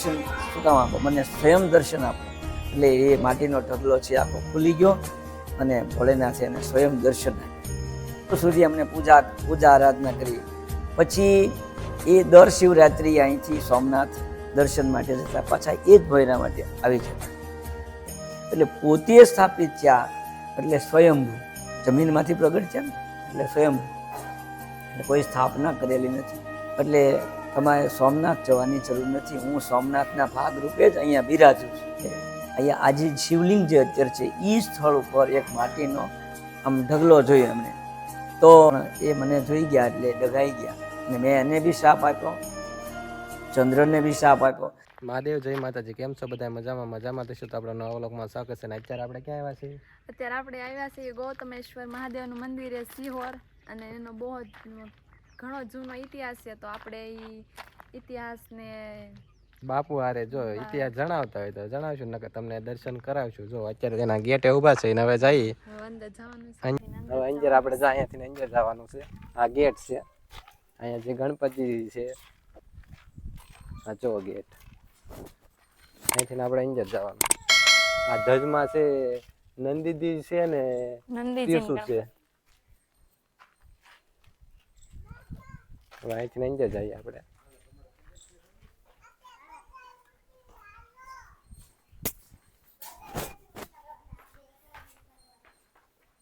શું કામ આપો, મને સ્વયં દર્શન આપો. એટલે એ માટીનો ઢગલો છે આખો ખુલી ગયો અને ભોળેનાથે એને સ્વયં દર્શન આપ્યું. સુધી અમને પૂજા આરાધના કરી. પછી એ દર શિવરાત્રિ અહીંથી સોમનાથ દર્શન માટે જતા, પાછા એ જ ભોયરા માટે આવી જતા. એટલે પોતે સ્થાપિત થયા એટલે સ્વયંભૂ, જમીનમાંથી પ્રગટ છે ને એટલે સ્વયંભૂ, એટલે કોઈ સ્થાપના કરેલી નથી. એટલે તમારે સોમનાથ જવાની જરૂર નથી. હું સોમનાથના ભાગરૂપે જ અહીંયા બિરાજું છું. અહીંયા આજે શિવલિંગ જે અત્યારે છે એ સ્થળ ઉપર એક માટીનો આમ ઢગલો જોયો એમણે, તો એ મને જોઈ ગયા એટલે ડગાઈ ગયા અને મેં એને બી શાપ આપ્યો, ચંદ્રને બી શાપ આપ્યો. મહાદેવ, જય માતાજી. કેમ છો બધા? મજામાં થશું તો આપણે નવા વ્લોગમાં સ્વાગત છે. ને અત્યારે આપણે ક્યાં આવ્યા છીએ? અત્યારે આપણે આવ્યા છીએ ગૌતમેશ્વર મહાદેવનું મંદિર છે સિહોર, અને એનો બહુ ઘણો જૂનો ઇતિહાસ છે. તો આપણે એ ઇતિહાસને બાપુ હારે જો ઇતિહાસ જણાવતા હોય તો જણાવશું, નકર તમને દર્શન કરાવશું. જો અત્યારે તેના ગેટે ઊભા છે ને હવે જઈએ અંદર જવાનું છે. હવે અંજર આપણે અહીંયાથી અંજર જવાનું છે. આ ગેટ છે, અહીંયા જે ગણપતિ છે આ જો ગેટ, અહીંથી આપણે અંજર જવાનું. આ ધજમાં છે નંદીજી છે ને પીસુ છે. હવે અહીંથી અંજર જઈએ આપણે.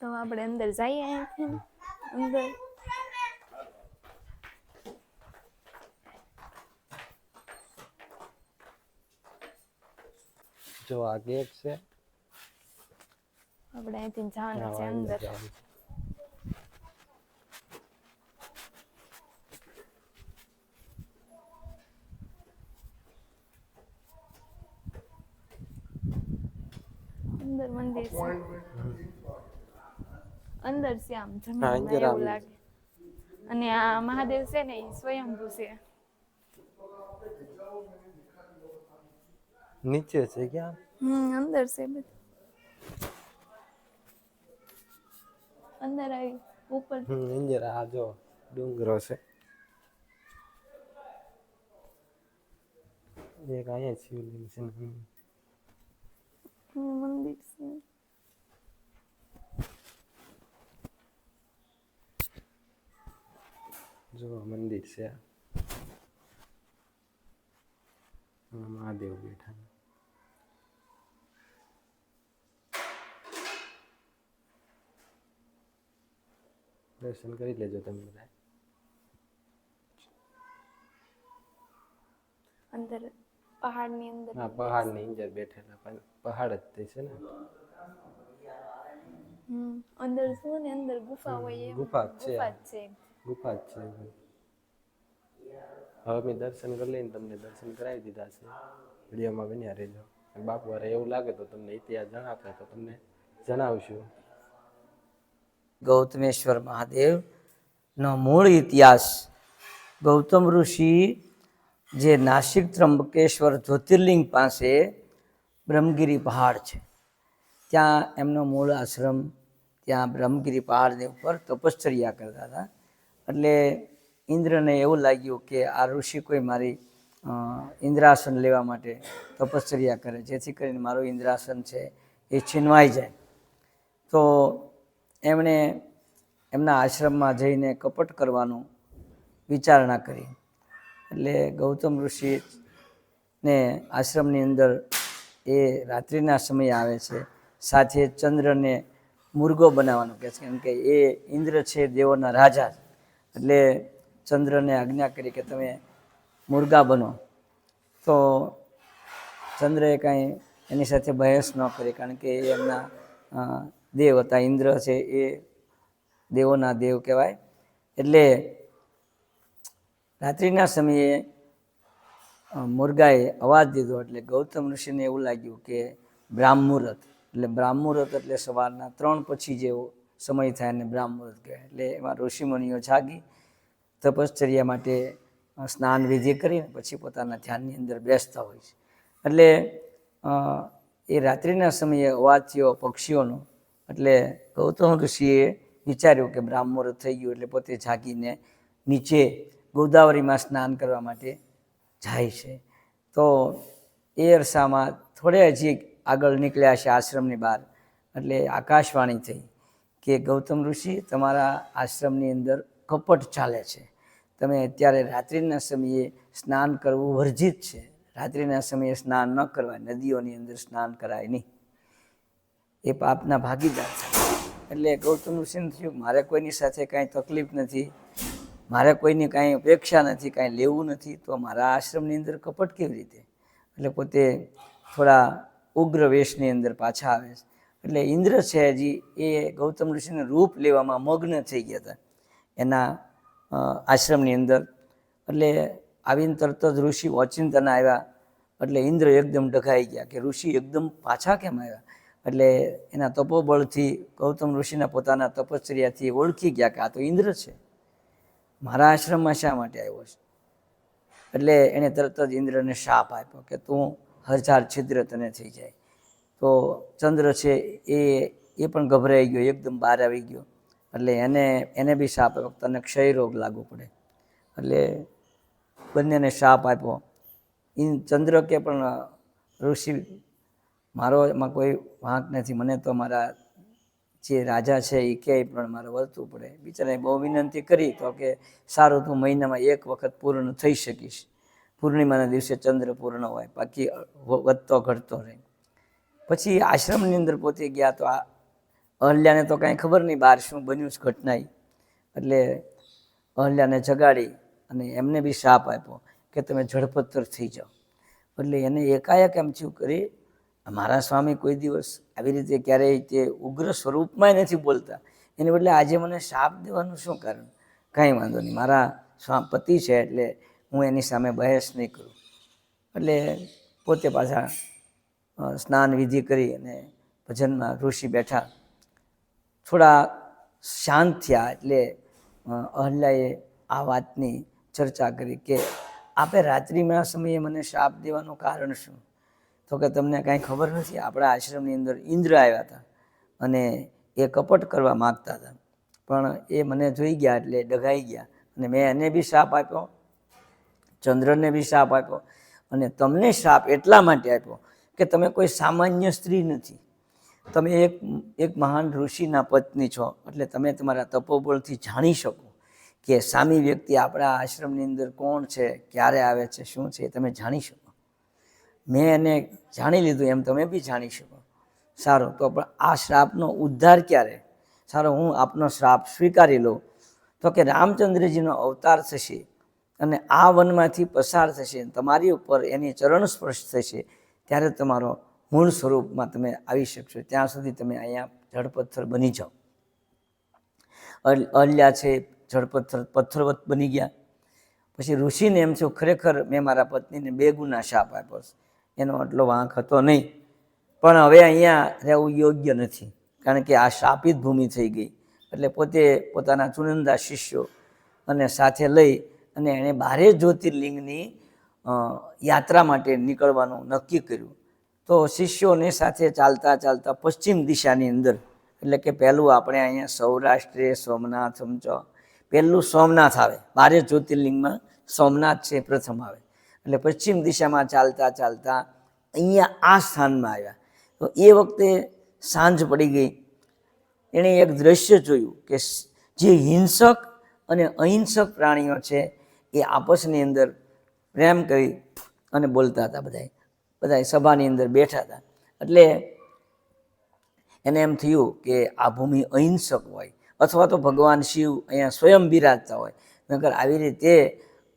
તો આપણે અંદર જઈએ અહીંથી અંદર. જો આ ગેટ છે, આપણે અહીંથી જવાનું છે અંદર. અંદર મંદિર છે, અંદર છે આમ જમીનમાં એવું લાગે. અને આ મહાદેવ છે ને એ સ્વયંભૂ છે. નીચે છે ક્યાં? અંદર છે બધું. અંદર આવી ઉપર અંદર આ જો ડુંગરો છે. એક અહીંયા શિવલિંગ છે, મંદિર છે. જો મંદિર છે, મહાદેવ બેઠા. દર્શન કરી લેજો તમે બધા. અંદર પહાડની અંદર. હા, પહાડની અંદર બેઠેલા, પણ પહાડ જ તે છે ને. અંદર શું ને અંદર ગુફા હોય, ગુફા છે, છે. ગુફા જ છે. હવે મેં દર્શન કરી લઈને તમને દર્શન કરાવી દીધા છે. વિડીયોમાં બન્યા રહેજો. બાપુ વારે એવું લાગે તો તમને ઇતિહાસ જણાવતા તો તમને જણાવશું. ગૌતમેશ્વર મહાદેવનો મૂળ ઇતિહાસ, ગૌતમ ઋષિ જે નાસિક ત્રંબકેશ્વર જ્યોતિર્લિંગ પાસે બ્રહ્મગીરી પહાડ છે, ત્યાં એમનો મૂળ આશ્રમ, ત્યાં બ્રહ્મગીરી પહાડની ઉપર તપશ્ચર્યા કરતા હતા. એટલે ઇન્દ્રને એવું લાગ્યું કે આ ઋષિ કોઈ મારી ઇન્દ્રાસન લેવા માટે તપશ્ચર્યા કરે, જેથી કરીને મારું ઇન્દ્રાસન છે એ છીનવાઈ જાય. તો એમણે એમના આશ્રમમાં જઈને કપટ કરવાનું વિચારણા કરી. એટલે ગૌતમ ઋષિને આશ્રમની અંદર એ રાત્રિના સમયે આવે છે, સાથે ચંદ્રને મુર્ગો બનાવવાનું કહે છે, કેમ કે એ ઇન્દ્ર છે દેવોના રાજા. એટલે ચંદ્રને આજ્ઞા કરી કે તમે મુર્ગા બનો. તો ચંદ્રએ કાંઈ એની સાથે બહેસ ન કરી, કારણ કે એ એમના દેવ હતા. ઇન્દ્ર છે એ દેવોના દેવ કહેવાય. એટલે રાત્રિના સમયે મુર્ગાએ અવાજ દીધો એટલે ગૌતમ ઋષિને એવું લાગ્યું કે બ્રાહ્મુહૂર્ત, એટલે બ્રાહ્મુહૂર્ત એટલે સવારના 3 પછી જેવો સમય થાય ને બ્રાહ્મુહૂર્ત કહેવાય. એટલે એમાં ઋષિમુનિઓ જાગી તપશ્ચર્યા માટે સ્નાન વિધિ કરીને પછી પોતાના ધ્યાનની અંદર બેસતા હોય છે. એટલે એ રાત્રિના સમયે અવાજ થયો પક્ષીઓનો. એટલે ગૌતમ ઋષિએ વિચાર્યું કે બ્રાહ્મુહૂર્ત થઈ ગયું, એટલે પોતે જાગીને નીચે ગોદાવરીમાં સ્નાન કરવા માટે જાય છે. તો એ અરસામાં થોડે હજી આગળ નીકળ્યા છે આશ્રમની બહાર, એટલે આકાશવાણી થઈ કે ગૌતમ ઋષિ, તમારા આશ્રમની અંદર કપટ ચાલે છે, તમે અત્યારે રાત્રિના સમયે સ્નાન કરવું વર્જિત છે, રાત્રિના સમયે સ્નાન ન કરવાય, નદીઓની અંદર સ્નાન કરાય નહીં, એ પાપના ભાગીદાર થાય. એટલે ગૌતમ ઋષિને થયું મારે કોઈની સાથે કાંઈ તકલીફ નથી, મારે કોઈની કાંઈ અપેક્ષા નથી, કાંઈ લેવું નથી, તો મારા આશ્રમની અંદર કપટ કેવી રીતે? એટલે પોતે થોડા ઉગ્ર વેશની અંદર પાછા આવે છે. એટલે ઇન્દ્ર છે હજી એ ગૌતમ ઋષિનું રૂપ લેવામાં મગ્ન થઈ ગયા હતા એના આશ્રમની અંદર. એટલે આવીને તરત જ ઋષિ ઓચિંતાના આવ્યા, એટલે ઇન્દ્ર એકદમ ડઘાઈ ગયા કે ઋષિ એકદમ પાછા કેમ આવ્યા? એટલે એના તપોબળથી ગૌતમ ઋષિના પોતાના તપશ્ચર્યાથી ઓળખી ગયા કે આ તો ઇન્દ્ર છે, મારા આશ્રમમાં શા માટે આવ્યો છે? એટલે એણે તરત જ ઇન્દ્રને શાપ આપ્યો કે તું 1000 છિદ્ર તને થઈ જાય. તો ચંદ્ર છે એ પણ ગભરાઈ ગયો, એકદમ બહાર આવી ગયો. એટલે એને બી શાપ આપ્યો તને ક્ષય રોગ લાગુ પડે. એટલે બંનેને શાપ આપ્યો. ચંદ્ર કે પણ ઋષિ મારો એમાં કોઈ વાંક નથી, મને તો મારા જે રાજા છે એ કહે પણ મારે વર્તવું પડે. બિચારાએ બહુ વિનંતી કરી તો કે સારું, તું મહિનામાં 1 વખત પૂર્ણ થઈ શકીશ, પૂર્ણિમાના દિવસે ચંદ્ર પૂર્ણ હોય, બાકી વધતો ઘટતો રહે. પછી આશ્રમની અંદર પોતે ગયા તો આ અહલ્યાને તો કાંઈ ખબર નહીં બહાર શું બન્યું છે ઘટના. એટલે અહલ્યાને જગાડી અને એમને બી શાપ આપ્યો કે તમે જળપત્તર થઈ જાઓ. એટલે એને એકાએક એમ થયું કરી મારા સ્વામી કોઈ દિવસ આવી રીતે ક્યારેય તે ઉગ્ર સ્વરૂપમાં નથી બોલતા, એને બદલે આજે મને શાપ દેવાનું શું કારણ? કાંઈ વાંધો નહીં, મારા પતિ છે એટલે હું એની સામે બહેસ નહીં કરું. એટલે પોતે પાછા સ્નાન વિધિ કરી અને ભજનમાં ઋષિ બેઠા, થોડા શાંત થયા. એટલે અહલ્યાએ આ વાતની ચર્ચા કરી કે આપે રાત્રિના સમયે મને શાપ દેવાનું કારણ શું? તો કે તમને કાંઈ ખબર નથી, આપણા આશ્રમની અંદર ઇન્દ્ર આવ્યા હતા અને એ કપટ કરવા માગતા હતા, પણ એ મને જોઈ ગયા એટલે ડઘાઈ ગયા અને મેં એને બી શાપ આપ્યો, ચંદ્રને બી શાપ આપ્યો, અને તમને શાપ એટલા માટે આપ્યો કે તમે કોઈ સામાન્ય સ્ત્રી નથી, તમે એક મહાન ઋષિના પત્ની છો. એટલે તમે તમારા તપોબળથી જાણી શકો કે સામી વ્યક્તિ આપણા આશ્રમની અંદર કોણ છે, ક્યારે આવે છે, શું છે, તમે જાણી શકો. મેં એને જાણી લીધું એમ તમે બી જાણી શકો. સારું, તો પણ આ શ્રાપનો ઉદ્ધાર ક્યારે? સારો, હું આપનો શ્રાપ સ્વીકારી લઉં. તો કે રામચંદ્રજીનો અવતાર થશે અને આ વનમાંથી પસાર થશે, તમારી ઉપર એની ચરણ સ્પર્શ થશે, ત્યારે તમારો મૂળ સ્વરૂપમાં તમે આવી શકશો. ત્યાં સુધી તમે અહીંયા જળપત્થર બની જાઓ. અહલ્યા છે પથ્થરવત બની ગયા. પછી ઋષિને એમ થયું ખરેખર મેં મારા પત્નીને 2 ગુના શાપ આપ્યો છે, એનો આટલો વાંક હતો નહીં, પણ હવે અહીંયા રહેવું યોગ્ય નથી, કારણ કે આ શાપિત ભૂમિ થઈ ગઈ. એટલે પોતે પોતાના ચુનંદા શિષ્યો અને સાથે લઈ અને એણે 12 જ્યોતિર્લિંગની યાત્રા માટે નીકળવાનું નક્કી કર્યું. તો શિષ્યોને સાથે ચાલતા ચાલતા પશ્ચિમ દિશાની અંદર, એટલે કે પહેલું આપણે અહીંયા સૌરાષ્ટ્રે સોમનાથ સમજો, પહેલું સોમનાથ આવે, 12 જ્યોતિર્લિંગમાં સોમનાથ છે પ્રથમ આવે. એટલે પશ્ચિમ દિશામાં ચાલતા ચાલતા અહીંયા આ સ્થાનમાં આવ્યા. તો એ વખતે સાંજ પડી ગઈ. એણે એક દ્રશ્ય જોયું કે જે હિંસક અને અહિંસક પ્રાણીઓ છે એ આપસની અંદર પ્રેમ કરી અને બોલતા હતા. બધા સભાની અંદર બેઠા હતા. એટલે એને એમ થયું કે આ ભૂમિ અહિંસક હોય અથવા તો ભગવાન શિવ અહીંયા સ્વયં બિરાજતા હોય, નકર આવી રીતે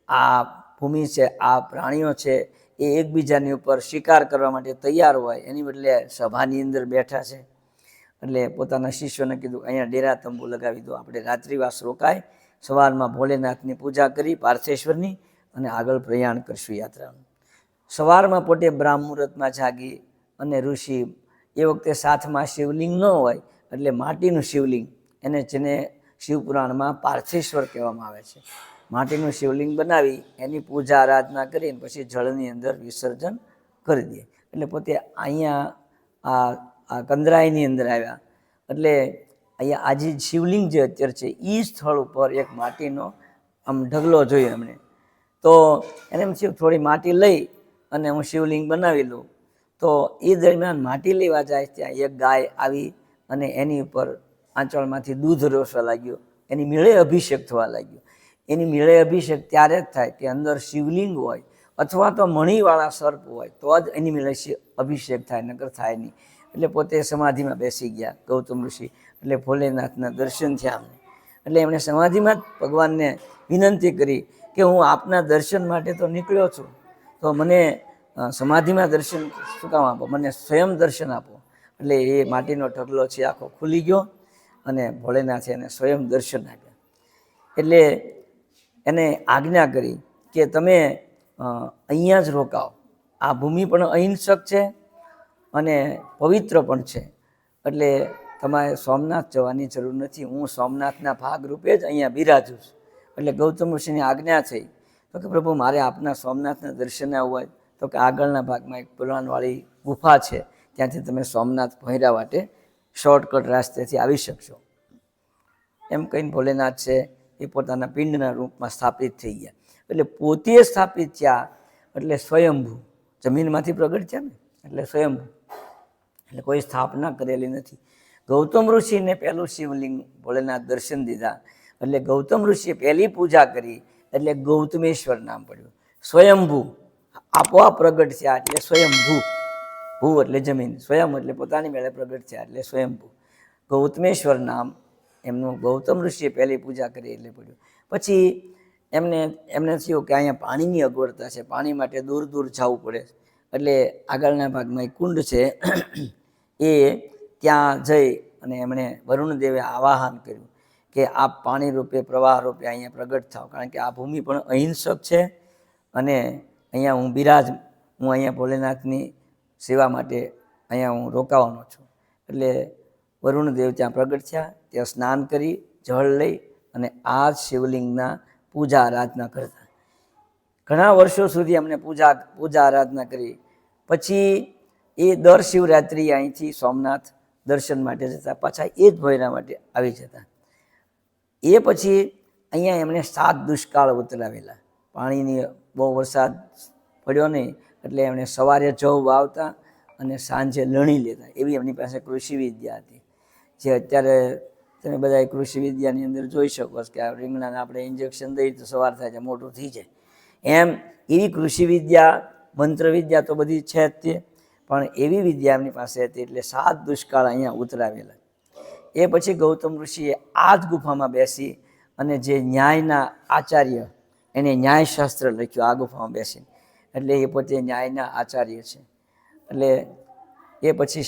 આ ભૂમિ છે, આ પ્રાણીઓ છે એ એકબીજાની ઉપર શિકાર કરવા માટે તૈયાર હોય, એની બદલે સભાની અંદર બેઠા છે. એટલે પોતાના શિષ્યોને કીધું અહીંયા ડેરા તંબુ લગાવી દો, આપણે રાત્રિવાસ રોકાય, સવારમાં ભોલેનાથની પૂજા કરી પાર્થેશ્વરની અને આગળ પ્રયાણ કરશું યાત્રાનું. સવારમાં પોતે બ્રાહ્મ મુહૂર્તમાં જાગી અને ઋષિ એ વખતે સાથમાં શિવલિંગ ન હોય એટલે માટીનું શિવલિંગ, જેને શિવપુરાણમાં પાર્થેશ્વર કહેવામાં આવે છે, માટીનું શિવલિંગ બનાવી એની પૂજા આરાધના કરીને પછી જળની અંદર વિસર્જન કરી દે. એટલે પોતે અહીંયા આ કંદરાઈની અંદર આવ્યા. એટલે અહીંયા આજે શિવલિંગ જે અત્યારે છે એ સ્થળ ઉપર એક માટીનો આમ ઢગલો જોયો એમણે. તો એને એમ થયું થોડી માટી લઈ અને હું શિવલિંગ બનાવી લઉં. તો એ દરમિયાન માટી લેવા જાય ત્યાં એક ગાય આવી અને એની ઉપર આંચળમાંથી દૂધ રોસવા લાગ્યો, એની મેળે અભિષેક થવા લાગ્યો. એની મેળે અભિષેક ત્યારે જ થાય કે અંદર શિવલિંગ હોય અથવા તો મણીવાળા સર્પ હોય તો જ એની મેળે અભિષેક થાય, નકર થાય નહીં. એટલે પોતે સમાધિમાં બેસી ગયા ગૌતમ ઋષિ. એટલે ભોલેનાથના દર્શન થયા અમને. એટલે એમણે સમાધિમાં જ ભગવાનને વિનંતી કરી કે હું આપના દર્શન માટે તો નીકળ્યો છું, તો મને સમાધિમાં દર્શન શું કામ આપો, મને સ્વયં દર્શન આપો. એટલે એ માટીનો ઢગલો છે આખો ખુલી ગયો અને ભોલેનાથે એને સ્વયં દર્શન આપ્યા. એટલે એને આજ્ઞા કરી કે તમે અહીંયા જ રોકાઓ, આ ભૂમિ પણ અહિંસક છે અને પવિત્ર પણ છે, એટલે તમારે સોમનાથ જવાની જરૂર નથી, હું સોમનાથના ભાગરૂપે જ અહીંયા બિરાજું છું. એટલે ગૌતમ ઋષિની આજ્ઞા થઈ. તો કે પ્રભુ મારે આપના સોમનાથના દર્શને આવવું હોય તો કે આગળના ભાગમાં એક પુરાણવાળી ગુફા છે, ત્યાંથી તમે સોમનાથ પહોંચ્યા માટે શોર્ટકટ રસ્તેથી આવી શકશો. એમ કહીને ભોલેનાથ છે એ પોતાના પિંડના રૂપમાં સ્થાપિત થઈ ગયા. એટલે પોતે સ્થાપિત થયા એટલે સ્વયંભૂ, જમીનમાંથી પ્રગટ થયા ને એટલે સ્વયંભૂ, એટલે કોઈ સ્થાપના કરેલી નથી. ગૌતમ ઋષિને પહેલું શિવલિંગ ભોલેનાથ દર્શન દીધા એટલે ગૌતમ ઋષિએ પહેલી પૂજા કરી એટલે ગૌતમેશ્વર નામ પડ્યું. સ્વયંભૂ આપોઆપ પ્રગટ થયા એટલે સ્વયંભૂ, ભૂ એટલે જમીન, સ્વયં એટલે પોતાની મેળે પ્રગટ થયા એટલે સ્વયંભૂ. ગૌતમેશ્વર નામ એમનું ગૌતમ ઋષિએ પહેલી પૂજા કરી એટલે પડ્યું. પછી એમને થયું કે અહીંયા પાણીની અગવડતા છે, પાણી માટે દૂર દૂર જવું પડે, એટલે આગળના ભાગમાં એક કુંડ છે એ ત્યાં જઈ અને એમણે વરુણદેવે આવાહન કર્યું કે આપ પાણી રૂપે પ્રવાહ રૂપે અહીંયા પ્રગટ થાવ, કારણ કે આ ભૂમિ પણ અહિંસક છે અને અહીંયા હું અહીંયા ભોલેનાથની સેવા માટે અહીંયા હું રોકાવાનો છું. એટલે વરુણદેવ ત્યાં પ્રગટ થયા, ત્યાં સ્નાન કરી જળ લઈ અને આ શિવલિંગના પૂજા આરાધના કરતા. ઘણા વર્ષો સુધી અમને પૂજા આરાધના કરી. પછી એ દર શિવરાત્રિ અહીંથી સોમનાથ દર્શન માટે જતા, પાછા એ જ ભોયરા માટે આવી જતા. એ પછી અહીંયા એમણે 7 દુષ્કાળ ઉતરાવેલા. પાણીની બહુ વરસાદ પડ્યો નહીં એટલે એમણે સવારે જવ વાવતા અને સાંજે લણી લેતા, એવી એમની પાસે કૃષિ વિદ્યા હતી. જે અત્યારે તમે બધા કૃષિ વિદ્યાની અંદર જોઈ શકો કે આ રીંગણાને આપણે ઇન્જેક્શન દઈએ તો સવાર થાય છે મોટું થઈ જાય, એમ એવી કૃષિ વિદ્યા, મંત્ર વિદ્યા તો બધી છે જ તે, પણ એવી વિદ્યા એમની પાસે હતી. એટલે 7 દુષ્કાળ અહીંયા ઉતરાવેલા. એ પછી ગૌતમ ઋષિએ આ જ ગુફામાં બેસી અને જે ન્યાયના આચાર્ય એને ન્યાયશાસ્ત્ર લખ્યું આ ગુફામાં બેસીને, એટલે એ પોતે ન્યાયના આચાર્ય છે. એટલે એ પછી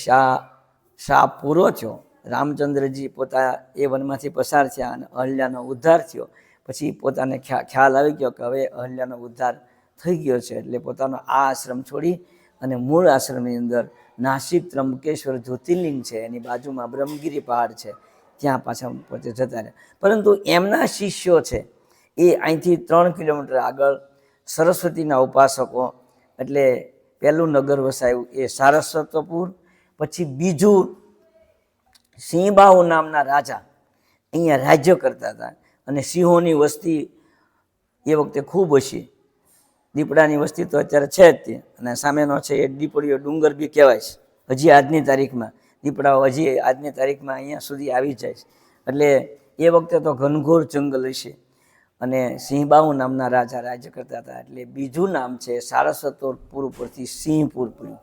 શાપ પૂરો થયો. રામચંદ્રજી પોતા એ વનમાંથી પસાર થયા અને અહલ્યાનો ઉદ્ધાર થયો. પછી પોતાને ખ્યાલ આવી ગયો કે હવે અહલ્યાનો ઉદ્ધાર થઈ ગયો છે, એટલે પોતાનો આ આશ્રમ છોડી અને મૂળ આશ્રમની અંદર નાસિક ત્રંબકેશ્વર જ્યોતિર્લિંગ છે એની બાજુમાં બ્રહ્મગીરી પહાડ છે ત્યાં પાછા પોતે જતા રહ્યા. પરંતુ એમના શિષ્યો છે એ અહીંથી 3 કિલોમીટર આગળ સરસ્વતીના ઉપાસકો, એટલે પહેલું નગર વસાયું એ સારસ્વતપુર. પછી બીજું સિંહબાહુ નામના રાજા અહીંયા રાજ્ય કરતા હતા અને સિંહોની વસ્તી એ વખતે ખૂબ હશે. દીપડાની વસ્તી તો અત્યારે છે જ તે, અને સામેનો છે એ દીપડીઓ ડુંગર બી કહેવાય છે. હજી આજની તારીખમાં દીપડાઓ હજી આજની તારીખમાં અહીંયા સુધી આવી જાય છે. એટલે એ વખતે તો ઘનઘોર જંગલ હશે અને સિંહબાહુ નામના રાજા રાજ્ય કરતા હતા. એટલે બીજું નામ છે સારસ્વતપુર ઉપરથી સિંહપુર પડ્યું.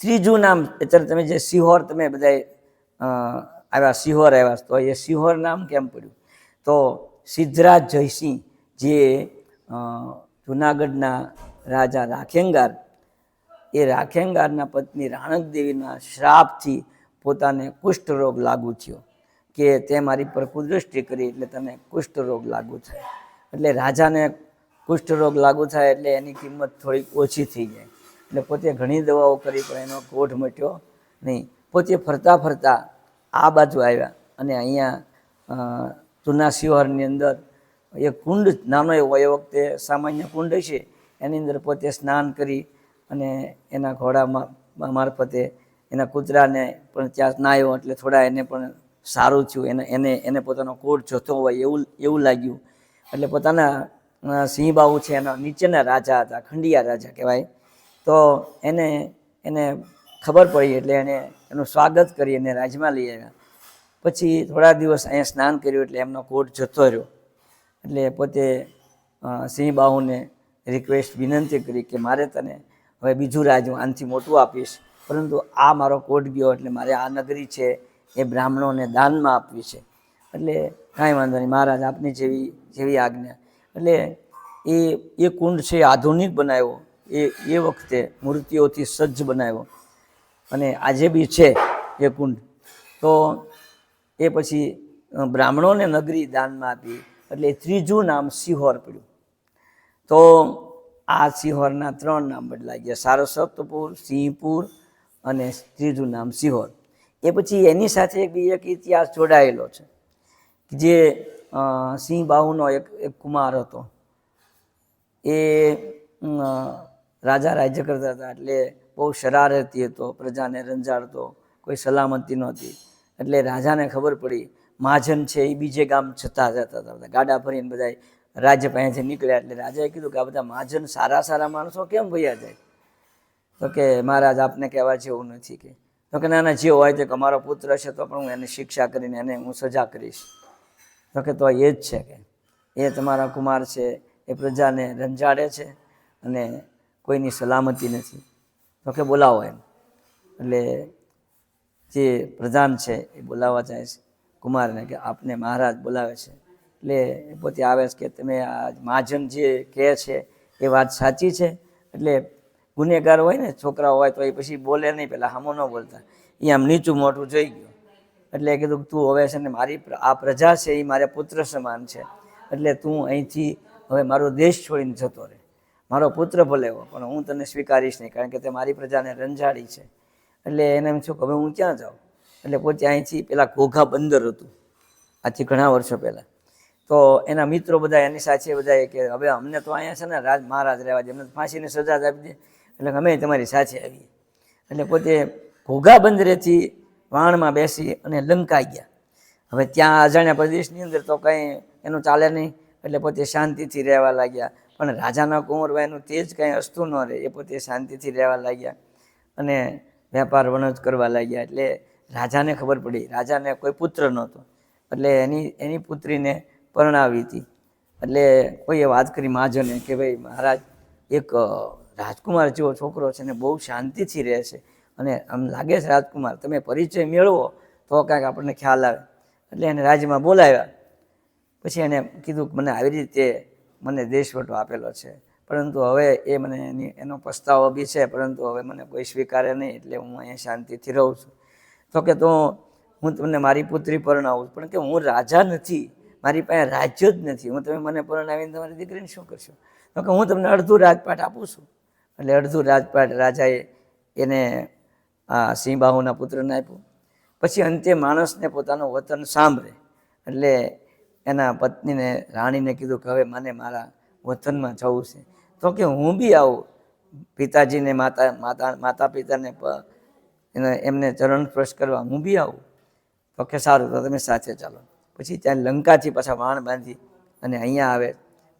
ત્રીજું નામ અત્યારે તમે જે સિહોર તમે બધા આવ્યા, સિહોર આવ્યા, તો એ સિહોર નામ કેમ પડ્યું? તો સિદ્ધરાજ જયસિંહ જે જુનાગઢના રાજા રાખેંગાર, એ રાખેંગારના પત્ની રાણક દેવીના શ્રાપથી પોતાને કુષ્ઠરોગ લાગુ થયો કે તે મારી પર કુદૃષ્ટિ કરી એટલે તને કુષ્ઠરોગ લાગુ થાય. એટલે રાજાને કુષ્ઠરોગ લાગુ થાય એટલે એની કિંમત થોડીક ઓછી થઈ જાય. એટલે પોતે ઘણી દવાઓ કરી પણ એનો કોઢ મટ્યો નહીં. પોતે ફરતા ફરતા આ બાજુ આવ્યા અને અહીંયા જૂના શિહોરની અંદર એક કુંડ નાનો એવો એ વખતે સામાન્ય કુંડ છે એની અંદર પોતે સ્નાન કરી અને એના ઘોડા મારફતે એના કૂતરાને પણ ત્યાં નાહ્યો એટલે થોડા એને પણ સારું થયું. એને પોતાનો કોટ જોતો હોય એવું લાગ્યું. એટલે પોતાના સિંહબાહુ છે એના નીચેના રાજા હતા, ખંડિયા રાજા કહેવાય, તો એને એને ખબર પડી એટલે એને એનું સ્વાગત કરી અને રાજમાં લઈ આવ્યા. પછી થોડા દિવસ અહીંયા સ્નાન કર્યું એટલે એમનો કોટ જતો રહ્યો. એટલે પોતે સિંહ બાહુને રિક્વેસ્ટ વિનંતી કરી કે મારે તને હવે બીજું રાજ હું આનાથી મોટું આપીશ, પરંતુ આ મારો કોટ ગયો એટલે મારે આ નગરી છે એ બ્રાહ્મણોને દાનમાં આપવી છે. એટલે કાંઈ વાંધો નહીં મહારાજ, આપની જેવી આજ્ઞા. એટલે એ કુંડ છે આધુનિક બનાવ્યો, એ વખતે મૂર્તિઓથી સજ્જ બનાવ્યો અને આજે બી છે એ કુંડ. તો એ પછી બ્રાહ્મણોને નગરી દાનમાં આપી એટલે ત્રીજું નામ સિહોર પડ્યું. તો આ સિહોરના 3 નામ બદલાઈ ગયા, સારસ્વતપુર, સિંહપુર અને ત્રીજું નામ સિહોર. એ પછી એની સાથે એક ઇતિહાસ જોડાયેલો છે જે સિંહ બાહુનો એક કુમાર હતો. એ રાજા રાજ્ય કરતા હતા એટલે બહુ શરારતી હતો, પ્રજાને રંજાડતો, કોઈ સલામતી નહોતી. એટલે રાજાને ખબર પડી મહાજન છે એ બીજે ગામ જતા હતા, ગાડા ભરીને બધા રાજ્ય પાસેથી નીકળ્યા. એટલે રાજાએ કીધું કે આ બધા મહાજન સારા માણસો કેમ ભૈયા જાય? તો કે મહારાજ આપને કહેવા જેવું નથી. તો કે નાના જે હોય તે અમારો પુત્ર છે તો પણ હું એને શિક્ષા કરીને એને હું સજા કરીશ. તો કે તો એ જ છે કે એ તમારા કુમાર છે એ પ્રજાને રંજાડે છે અને કોઈની સલામતી નથી. તો કે બોલાવો એમ. એટલે જે પ્રધાન છે એ બોલાવવા જાય છે કુમારને કે આપને મહારાજ બોલાવે છે. એટલે પોતે આવે છે કે તમે આ મહાજન જે કહે છે એ વાત સાચી છે? એટલે ગુનેગાર હોય ને છોકરા હોય તો એ પછી બોલે નહીં, પહેલાં હામો ન બોલતા, એ આમ નીચું મોઢું જોઈ ગયું. એટલે કીધું તું હવે છે ને મારી આ પ્રજા છે એ મારા પુત્ર સમાન છે, એટલે તું અહીંથી હવે મારો દેશ છોડીને જતો રહે. મારો પુત્ર ભલે હો પણ હું તને સ્વીકારીશ નહીં, કારણ કે તે મારી પ્રજાને રંજાડી છે. એટલે એને એમ થયું કે હવે હું ક્યાં જાઉં? એટલે પોતે અહીંથી પેલા ઘોઘા બંદર હતું આજથી ઘણા વર્ષો પહેલાં. તો એના મિત્રો બધા એની સાથે બધાએ કે હવે અમને તો અહીંયા છે ને મહારાજ રહેવા દે, અમને ફાંસીની સજા જ આપી દે, એટલે અમે તમારી સાથે આવીએ. એટલે પોતે ઘોઘા બંદરેથી વાણમાં બેસી અને લંકા ગયા. હવે ત્યાં અજાણ્યા પ્રદેશની અંદર તો કંઈ એનું ચાલે નહીં, એટલે પોતે શાંતિથી રહેવા લાગ્યા. પણ રાજાના કુંવરભાઈનું તેજ કંઈ અસ્તું ન રહે, એ પોતે શાંતિથી રહેવા લાગ્યા અને વેપાર વણજ કરવા લાગ્યા. એટલે રાજાને ખબર પડી, રાજાને કોઈ પુત્ર નહોતો, એટલે એની પુત્રીને પરણાવી હતી. એટલે કોઈએ વાત કરી મહાજને કે ભાઈ મહારાજ એક રાજકુમાર જેવો છોકરો છે ને બહુ શાંતિથી રહે છે અને આમ લાગે છે રાજકુમાર, તમે પરિચય મેળવો તો કાંઈક આપણને ખ્યાલ આવે. એટલે એને રાજ્યમાં બોલાવ્યા. પછી એને કીધું કે મને આવી રીતે મને દેશવટો આપેલો છે, પરંતુ હવે એ મને એનો પસ્તાવો બી છે, પરંતુ હવે મને કોઈ સ્વીકારે નહીં, એટલે હું અહીંયા શાંતિથી રહું છું. તો કે તો હું તમને મારી પુત્રી પરણાવું, પણ કે હું રાજા નથી, મારી પાસે રાજ્ય જ નથી, હું તમે મને પરણાવીને તમારી દીકરીને શું કરશો? તો કે હું તમને અડધું રાજપાટ આપું છું. એટલે અડધું રાજપાટ રાજાએ એને આ સિંહ બાહુના પુત્રને આપ્યું. પછી અંતે માણસને પોતાનું વતન સાંભળે એટલે એના પત્નીને રાણીને કીધું કે હવે મને મારા વતનમાં જવું છે. તો કે હું બી આવું પિતાજીને માતા પિતાને એમને ચરણ સ્પર્શ કરવા હું બી આવું. તો કે સારું, તો તમે સાથે ચાલો. પછી ત્યાં લંકાથી પાછા વાણ બાંધી અને અહીંયા આવે.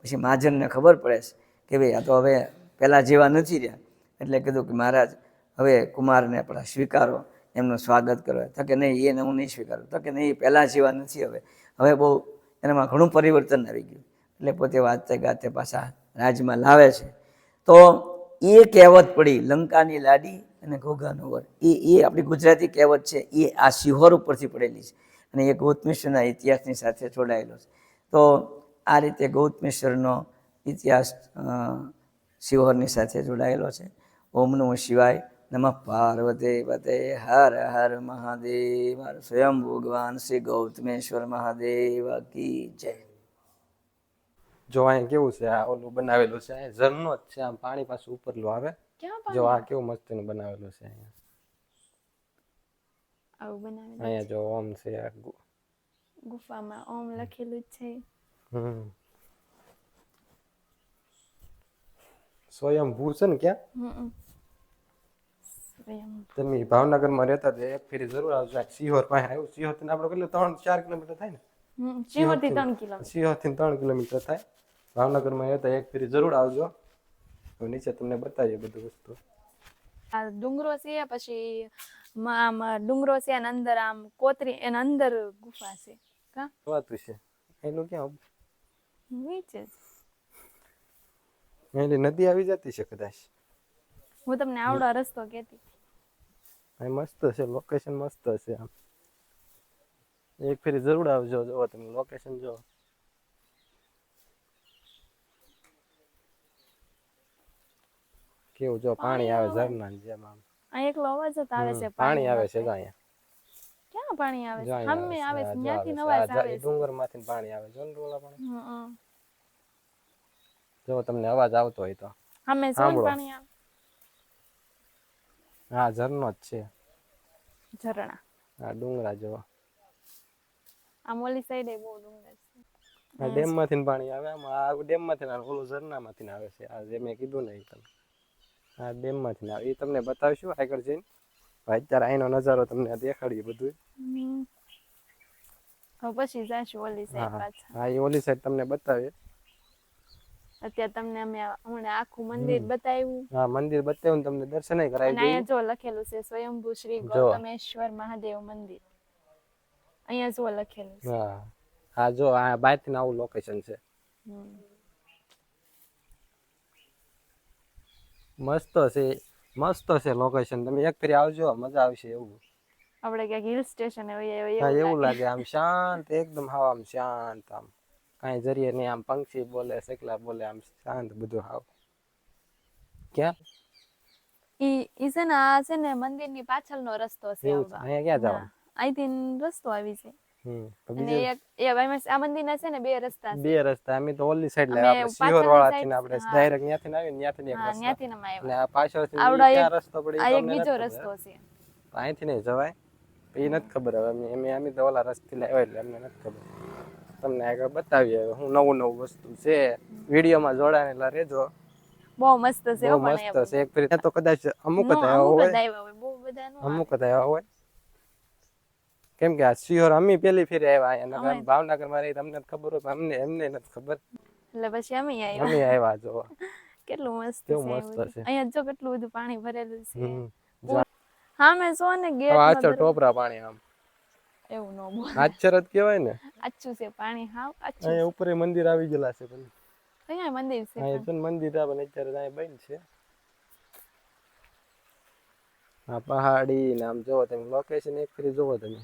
પછી મહાજનને ખબર પડે છે કે ભાઈ આ તો હવે પહેલાં જેવા નથી રહ્યા. એટલે કીધું કે મહારાજ હવે કુમારને આપણા સ્વીકારો, એમનું સ્વાગત કરો. તો કે નહીં, એને હું નહીં સ્વીકારું. તો કે નહીં, પહેલાં જેવા નથી, હવે બહુ એનામાં ઘણું પરિવર્તન આવી ગયું. એટલે પોતે વાતે ગાતે પાછા રાજમાં લાવે છે. તો એ કહેવત પડી લંકાની લાડી અને ઘોઘાનો વર, એ આપણી ગુજરાતી કહેવત છે, એ આ સિહોર ઉપરથી પડેલી છે અને એ ગૌતમેશ્વરના ઇતિહાસની સાથે જોડાયેલો છે. તો આ રીતે ગૌતમેશ્વરનો ઇતિહાસ સિહોરની સાથે જોડાયેલો છે. ઓમ નમઃ શિવાય. નમઃ પાર્વતે પતે. હર હર મહાદેવ. સ્વયં ભગવાન શ્રી ગૌતમેશ્વર મહાદેવ કી જય. જો અહીંયા કેવું છે, આ ઓલું બનાવેલું છે, અહીંયા ઝરણો જ છે, આમ પાણી પાછું ઉપરલું આવે. જો આ કેવું મસ્તીનું બનાવેલું છે અહીંયા. આવું બનાવેલું અહીંયા જો ઓમ છે, આ ગુફામાં ઓમ લખેલું છે. સ્વયંભૂ છે ને ક્યાં? તમે ભાવનગરમાં રહેતા તો એક ફેરી જરૂર આવજો. સિહોર પાસે આવ્યું. સિહોર થી આપણે કેટલું 3-4 કિલોમીટર થાય ને? સિહોર થી 3 કિલોમીટર થાય. ભાવનગરમાં રહેતા એક ફેરી જરૂર આવજો. નીચે તમને બતાવીએ બધું વસ્તુ. આ ડુંગરો છે, પછી આમ ડુંગરો છે અને અંદર આમ કોતરી એના અંદર ગુફા છે કા જોવાતું છે એનું ક્યાં નીચે જ. એની નદી આવી જતી છે કદાચ. હું તમને આવડો રસ્તો કહેતી. અહીં મસ્ત છે, લોકેશન મસ્ત છે આમ. એક ફેરી જરૂર આવજો, જો તમે લોકેશન જો. કેવું જો પાણી આવે ઝરણા જેમ આમ. આ એકલો અવાજ જ આવે છે પાણી આવે છે જો અહીંયા. ક્યાં પાણી આવે જો છે? અહીંયા સામે આવે છે, જો ત્યાંથી છે. અવાજ આ આવે છે. ડુંગર માંથી પાણી આવે જો ને ડોલા પાણી. હં. જો તમને અવાજ આવતો હોય તો સામે જો ને સાંભળો. પાણી આવે. હા ઝરણો જ છે. ઝરણા. આ ડુંગરા જો. આમ ઓલી સાઈડે બહુ ડુંગર છે. આ ડેમ માંથી પાણી આવે, આમ આ ડેમ માંથી ને ઓલું ઝરણા માંથી આવે છે. આ જે મેં કીધું ને તમે, આ ડેમ માંથી આવે. એ તમને બતાવીશું આગળ જઈને. અત્યારે અહીંનો નજારો તમને દેખાડીએ બધું. હવે પછી જાશું ઓલી સાઈડ પાછા. હા એ ઓલી સાઈડ તમને બતાવીએ. અત્યારે તમને અમે હમણાં આખું મંદિર બતાવ્યું. હા મંદિર બતાવ્યું, તમને દર્શન કરાવી અને અહીંયા જો લખેલું છે સ્વયંભૂ શ્રી ગૌતમેશ્વર મહાદેવ મંદિર. અહીંયા જો લખેલું છે. હા હા જો આ બહારથી આવું લોકેશન છે. મસ્ત છે, મસ્ત છે લોકેશન. તમે એક ફેરી આવજો, મજા આવશે એવું. આપણે ક્યાંક હિલ સ્ટેશન હા એવું લાગે, આમ શાંત એકદમ. હાવ આમ શાંત, આમ કાંઈ જરીએ નહીં. આમ પંક્ષી બોલે, સકલા બોલે, આમ શાંત બધું હાવ. ક્યાં ઈ છે ને આ છે ને મંદિરની પાછળનો રસ્તો છે. અહીંયા ક્યાં જવાનું? અહીંથી રસ્તો આવી છે. અને આ મંદિરના છે ને બે રસ્તા છે. બે રસ્તા. અમે તો ઓલી સાઈડ લે, આપણે સિહોર વાળા થી આપણે ડાયરેક્ટ ત્યાંથી આવીને ત્યાંથી એક રસ્તો. ત્યાંથી નમ આવ્યા. અને આ પાછળથી ક્યાં રસ્તો પડી? આ એક બીજો રસ્તો છે. અહીંથી નહીં જવાય. એ નથી ખબર હવે. અમે તો ઓલા રસ્તે લાવ્યા એટલે અમને નથી ખબર. તમને આગળ બતાવીએ હું નવું વસ્તુ છે. વિડીયોમાં જોડાયેલા રહેજો. બહુ મસ્ત છે. બહુ મસ્ત છે. એક ફેરી તો કદાચ અમુક જ આવ્યા હોય, બહુ બધા નો અમુક જ આવ્યા હોય. કેમ કે આ સિહોર અમે પેલી ફેરી આવ્યા અહીંયા. ભાવનગર માં રહી, તમને ખબર હોય, અમને એમને નથી ખબર. એટલે પછી અમે આવ્યા જો. કેટલું મસ્ત કેવું મસ્ત છે. અહીંયા જો કેટલું બધું પાણી ભરેલું છે. હા મેં જો ને ગેટ આચર ટોપરા પાણી આમ. એવું નો બોલ. આચર જ કહેવાય ને. આચું છે પાણી, હાવ આચું. અહીંયા ઉપર મંદિર આવી ગયેલા છે. અહીંયા મંદિર છે. અહીંયા તો મંદિર આવે ને અત્યારે અહીંયા બંધ છે. આ પહાડી ને આમ જોવો તમે લોકેશન એક ફરી જોવો તમે.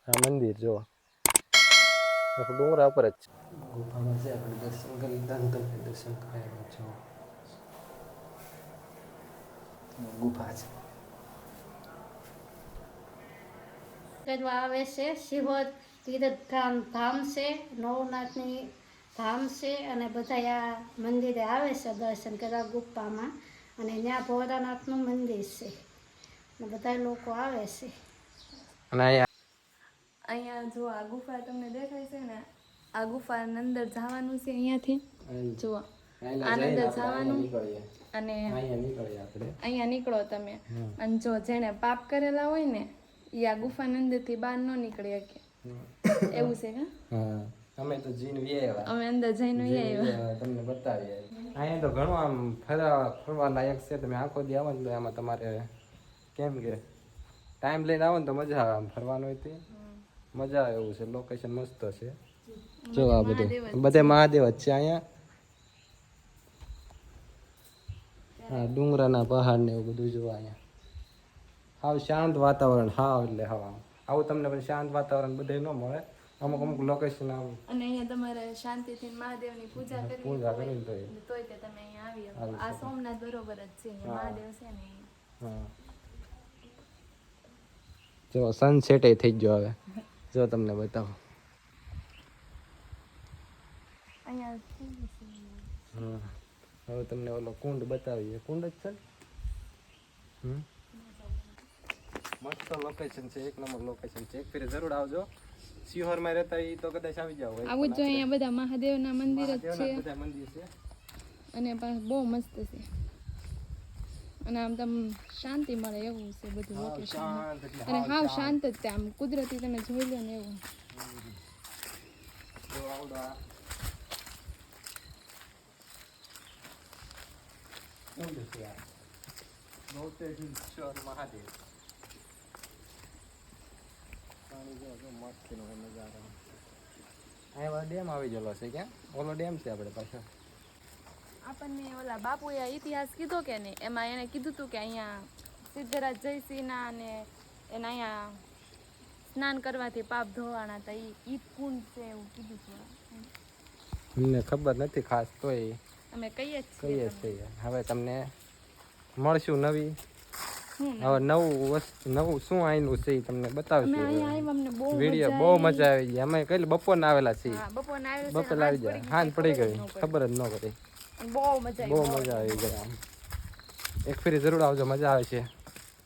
આ મંદિર જો ડુંગરા ઉપર જ છે. ગુફામાં છે, આપણે દર્શન કરી લીધા ને તમે દર્શન કરાવ્યા છો. ગુફા છે. આવે છે સિહોર તીર્થધામ ધામ છે, નવનાથની ધામ છે. અને બધા આ મંદિરે આવે છે દર્શન કરવા ગુફામાં. અને ત્યાં ભોળાનાથનું મંદિર છે, બધા લોકો આવે છે. અને અહીંયા જો આ ગુફા તમને દેખાય છે ને, આ ગુફા અંદર જવાનું છે. અહીંયાથી જો અંદર જવાનું અને અહીંયા નીકળો તમે. અને જો જેને પાપ કરેલા હોય ને એ આ ગુફાની અંદરથી બહાર ન નીકળી શકે. એવું છે કે અમે તો જીન આવ્યા, અમે અંદર જઈને આવ્યા. તમને બતાવીએ. અહીંયા તો ઘણું આમ ફરવા લાયક છે. તમે આખો દી આવો ને આમાં તમારે કેમ કે ટાઈમ લઈને આવો ને તો મજા આવે. આમ ફરવાનું હોય તે મજા આવે એવું છે. લોકેશન મસ્ત છે. જો આ બધે મહાદેવ જ છે અહીંયા. હા ડુંગરાના પહાડ ને એવું બધું જોવા અહીંયા. હાવ શાંત વાતાવરણ. હાવ એટલે હાવ આવું તમને પણ શાંત વાતાવરણ બધે ન મળે. અમુક લોકેશન આવું. અને અહીંયા તમારે શાંતિથી મહાદેવની પૂજા કરવી તોય તે તમે અહીંયા આવી શકો. આ સોમનાથ બરોબર જ છે. મહાદેવ છે ને. હા જો સનસેટ થઈ ગયો હવે. જો તમને બતાવો અહીંયા. હવે તમને ઓલો કુંડ બતાવીએ. કુંડ જ છે. મસ્ત લોકેશન છે. એક નંબર લોકેશન છે. એક ફેરે જરૂર આવજો. સિહોર માં રહેતા એ તો કદાચ આવી જાવ. આવું જ અહીંયા બધા મહાદેવના મંદિર જ છે. બધા મંદિર છે અને બહુ મસ્ત છે. અને આમ તમને શાંતિ મળે એવું છે બધું લોકેશન. અને હાવ શાંત જ છે. આમ કુદરતી તમે જોઈ લો ને એવું. કુંડ છે આ ગૌતેશ્વર મહાદેવ. પાણી જો મસ્ત નો નજારો. અહીંયા ડેમ આવી ગયેલો છે. ક્યાં ઓલો ડેમ છે આપણે પાછળ. આપણને ઓલા બાપુએ ઇતિહાસ કીધો કે નહીં, એમાં એને કીધું હતું કે અહીંયા સિદ્ધરાજ જયસિંહના અને એના અહીંયા સ્નાન કરવાથી પાપ ધોવાના હતા. ઈ કુંડ છે એવું કીધું હતું. અમને ખબર નથી ખાસ, તોય અમે કહીએ જ કહીએ છીએ. છીએ. હવે તમને મળશું નવી, હું હવે નવું શું આયનું છે એ તમને અમે બતાવશું. અહીંયા આવ્યા, અમને બહુ વિડીયો બહુ મજા આવી ગઈ. અમે કઈ બપોરના આવેલા છીએ. હા, બપોરના આવ્યા છે, બપોર આવી જાય, હાંજ પડી ગઈ, ખબર જ ન પડી. બહુ મજા બહુ આવી. મજા આવી ગઈ. આમ એક ફેરી જરૂર આવજો, મજા આવે છે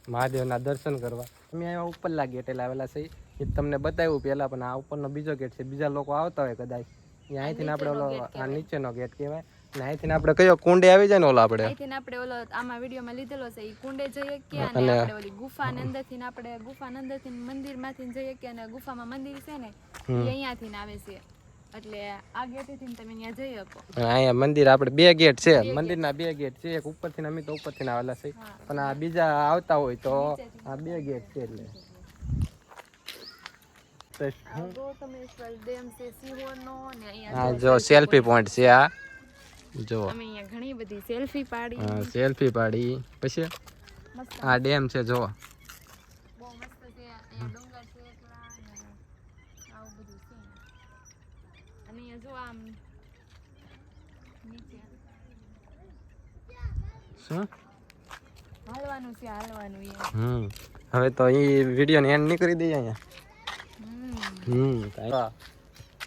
મહાદેવના દર્શન કરવા. અમે અહીંયા ઉપરલા ગેટે આવેલા છે, એ તમને બતાવ્યું પહેલા, પણ આ ઉપરનો બીજો ગેટ છે. બીજા લોકો આવતા હોય કદાચ, અહીંથી આપણે ઓલો આ નીચેનો ગેટ કહેવાય. અને અહીંથી આપણે કયો કુંડે આવી જાય ને ઓલો આપણે અહીંથી આપણે ઓલો આમાં વિડીયોમાં લીધેલો છે, ઈ કુંડે જઈએ કે અને આપણે ઓલી ગુફાની અંદરથી આપણે ગુફાની અંદરથી મંદિરમાંથી જઈએ કે અને ગુફામાં મંદિર છે ને, એ અહીંયાથી આવે છે. એટલે આ ગેટેથી તમે ત્યાં જઈ શકો. અહીંયા મંદિર આપણે બે ગેટ છે, મંદિરના બે ગેટ છે. એક ઉપરથી અમે તો ઉપરથી આવેલા છે, પણ આ બીજા આવતા હોય તો આ બે ગેટ છે. એટલે ગૌતમેશ્વર ડેમ છે સિંહોનો, ને અહીંયા હા જો સેલ્ફી પોઈન્ટ છે. આ જો અમે અહીંયા ઘણી બધી સેલ્ફી પાડી. સેલ્ફી પાડી. પછી મસ્ત, આ ડેમ છે જો. બહુ મસ્ત છે. અહીંયા ડુંગર છે એકલા, ને આવું બધું છે. અને અહીંયા જો આમ નીચે શું હાલવાનું છે, હાલવાનું એ. હવે તો એ વિડીયો ને એન્ડ નહીં કરી દઈએ અહીંયા.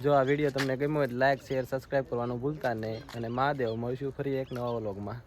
જો આ વિડીયો તમને ગમ્યો હોય લાઈક શેર સબસ્ક્રાઈબ કરવાનું ભૂલતા નહીં. અને મહાદેવ મળશું ફરી એક નવા વ્લોગમાં.